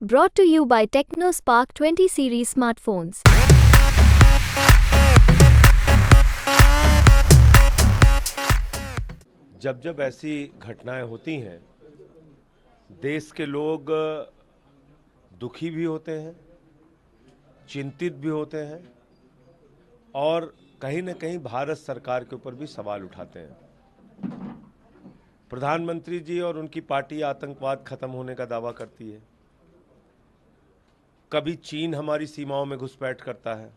Brought to you by TechnoSpark 20 series smartphones. जब जब ऐसी घटनाएं होती हैं, देश के लोग दुखी भी होते हैं, चिंतित भी होते हैं और कहीं न कहीं भारत सरकार के ऊपर भी सवाल उठाते हैं। प्रधानमंत्री जी और उनकी पार्टी आतंकवाद खत्म होने का दावा करती है। कभी चीन हमारी सीमाओं में घुसपैठ करता है,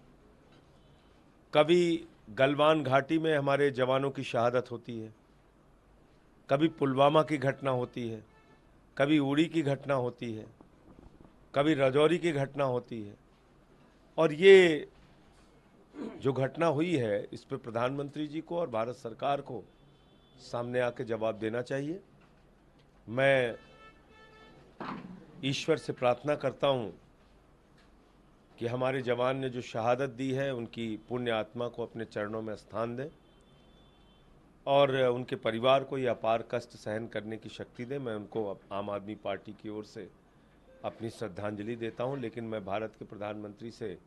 कभी गलवान घाटी में हमारे जवानों की शहादत होती है, कभी पुलवामा की घटना होती है, कभी उड़ी की घटना होती है, कभी राजौरी की घटना होती है। और ये जो घटना हुई है, इस पर प्रधानमंत्री जी को और भारत सरकार को सामने आके जवाब देना चाहिए। मैं ईश्वर से प्रार्थना करता हूँ कि हमारे जवान ने जो शहादत दी है, उनकी पुण्य आत्मा को अपने चरणों में स्थान दें और उनके परिवार को यह अपार कष्ट सहन करने की शक्ति दे। मैं उनको आम आदमी पार्टी की ओर से अपनी श्रद्धांजलि देता हूं, लेकिन मैं भारत के प्रधानमंत्री से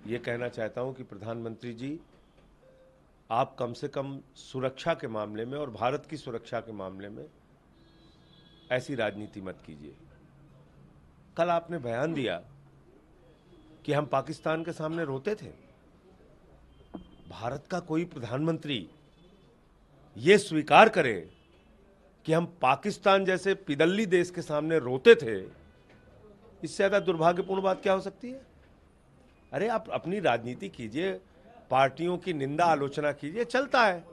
ये कहना चाहता हूं कि प्रधानमंत्री जी, आप कम से कम सुरक्षा के मामले में और भारत की सुरक्षा के मामले में ऐसी राजनीति मत कीजिए। कल आपने बयान दिया कि हम पाकिस्तान के सामने रोते थे। भारत का कोई प्रधानमंत्री ये स्वीकार करे कि हम पाकिस्तान जैसे पिदल्ली देश के सामने रोते थे, इससे ज्यादा दुर्भाग्यपूर्ण बात क्या हो सकती है? अरे आप अपनी राजनीति कीजिए, पार्टियों की निंदा आलोचना कीजिए, चलता है।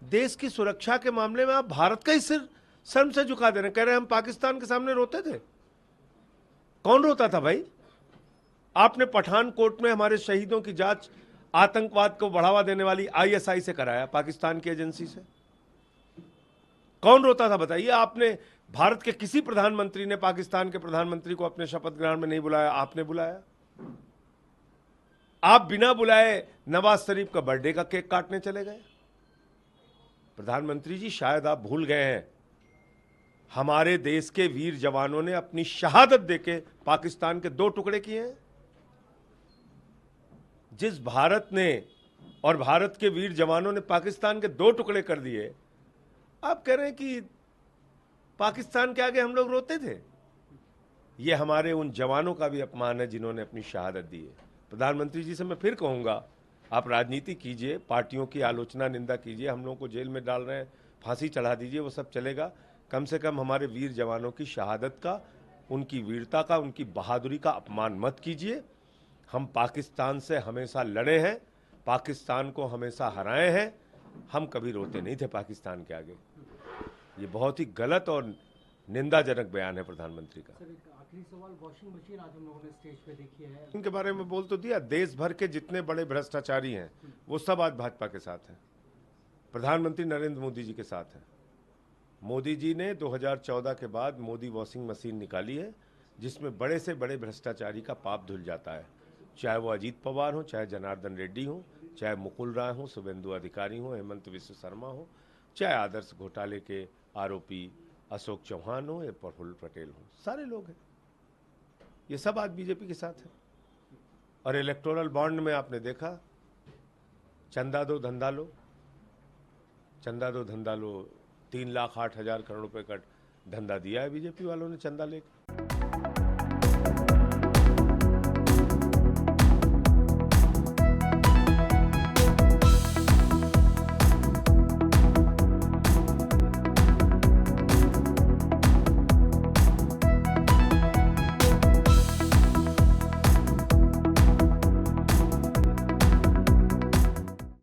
देश की सुरक्षा के मामले में आप भारत का ही सिर शर्म से झुका दे रहे, कह रहे हम पाकिस्तान के सामने रोते थे। कौन रोता था भाई? आपने पठानकोट में हमारे शहीदों की जांच आतंकवाद को बढ़ावा देने वाली आईएसआई से कराया, पाकिस्तान की एजेंसी से। कौन रोता था बताइए? आपने भारत के किसी प्रधानमंत्री ने पाकिस्तान के प्रधानमंत्री को अपने शपथ ग्रहण में नहीं बुलाया, आपने बुलाया। आप बिना बुलाए नवाज शरीफ का बर्थडे का केक काटने चले गए। प्रधानमंत्री जी, शायद आप भूल गए हैं, हमारे देश के वीर जवानों ने अपनी शहादत देके पाकिस्तान के 2 टुकड़े किए हैं। जिस भारत ने और भारत के वीर जवानों ने पाकिस्तान के 2 टुकड़े कर दिए, आप कह रहे हैं कि पाकिस्तान के आगे हम लोग रोते थे। ये हमारे उन जवानों का भी अपमान है जिन्होंने अपनी शहादत दी है। प्रधानमंत्री जी से मैं फिर कहूंगा, आप राजनीति कीजिए, पार्टियों की आलोचना निंदा कीजिए, हम लोगों को जेल में डाल रहे हैं, फांसी चढ़ा दीजिए, वो सब चलेगा। कम से कम हमारे वीर जवानों की शहादत का, उनकी वीरता का, उनकी बहादुरी का अपमान मत कीजिए। हम पाकिस्तान से हमेशा लड़े हैं, पाकिस्तान को हमेशा हराए हैं, हम कभी रोते नहीं थे पाकिस्तान के आगे। ये बहुत ही गलत और निंदाजनक बयान है प्रधानमंत्री का। आखिरी सवाल, वॉशिंग मशीन आज हम लोगों ने स्टेज पे देखी है, इनके बारे में बोल तो दिया। देश भर के जितने बड़े भ्रष्टाचारी हैं वो सब आज भाजपा के साथ हैं, प्रधानमंत्री नरेंद्र मोदी जी के साथ हैं। मोदी जी ने 2014 के बाद मोदी वॉशिंग मशीन निकाली है, जिसमें बड़े से बड़े भ्रष्टाचारी का पाप धुल जाता है। चाहे वो अजीत पवार हो, चाहे जनार्दन रेड्डी हो, चाहे मुकुल राय हो, शुभेंदु अधिकारी हो, हेमंत विश्व शर्मा हो, चाहे आदर्श घोटाले के आरोपी अशोक चौहान हो या प्रफुल्ल पटेल हो, सारे लोग हैं। ये सब आज बीजेपी के साथ है। और इलेक्टोरल बॉन्ड में आपने देखा, चंदा दो धंधा लो, चंदा दो धंधा लो, 3,08,000 करोड़ रुपए का धंधा दिया है बीजेपी वालों ने चंदा लेकर।